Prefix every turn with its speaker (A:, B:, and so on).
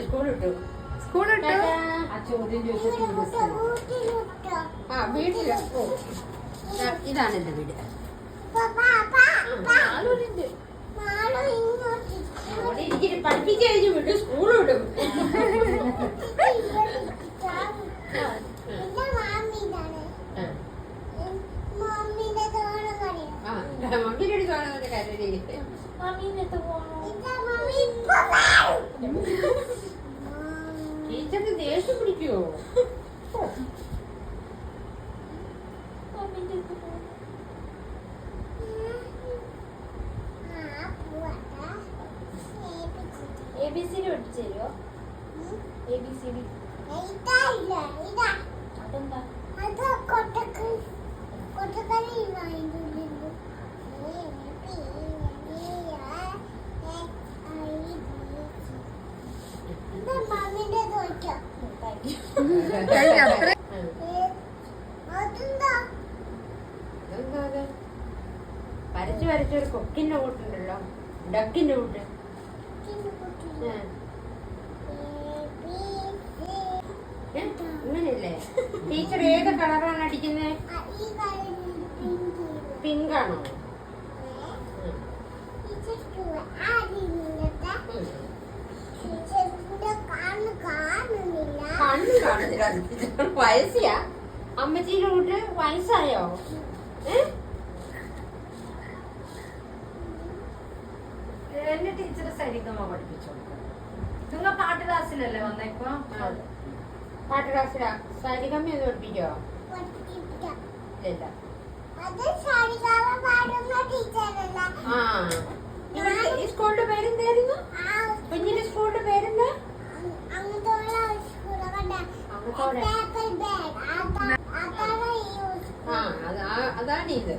A: സ്കൂളിട്ടു വീട്ടില്. ഇതാണ് എന്റെ വീട്. പഠിപ്പിച്ചു കഴിഞ്ഞു വിട്ടു, സ്കൂൾ വിടും. മമ്മിയുടെ തോന്നുന്ന കാര്യം ടീച്ചറിന് ദേഷ്യം പിടിക്കുവോ?
B: ABCD പഠിച്ചു തരുമോ? ABCD അതെന്താ?
A: വരച്ചു വരച്ചൊരു കൊക്കിന്റെ കൂട്ടുണ്ടല്ലോ, ഡക്കിന്റെ കൂട്ട്. അങ്ങനെയല്ലേ? ടീച്ചർ ഏത് കളറാണ് അടിക്കുന്നത്? പിങ്ക് ആണോ? കണ്ണു കാണുന്നില്ല. വയസ്സിയാ അമ്മച്ചീന്റെ കൂട്ട്? വയസ്സായോ?
C: എന്റെ ടീച്ചർ സരിഗമ പഠിപ്പിച്ചു. നിങ്ങൾ പാട്ട് ക്ലാസ്സിലല്ലേ വന്നേക്കോ?
A: പാട്ട് ക്ലാസ്സിലാ. സരിഗമ ഒന്ന് പഠിപ്പിക്കോ? ഇല്ല. ഈ സ്കൂളിന്റെ പേരെന്തായിരുന്നു? കുഞ്ഞിന്റെ സ്കൂളിന്റെ പേരെന്താ? അതാണ് ഇത്.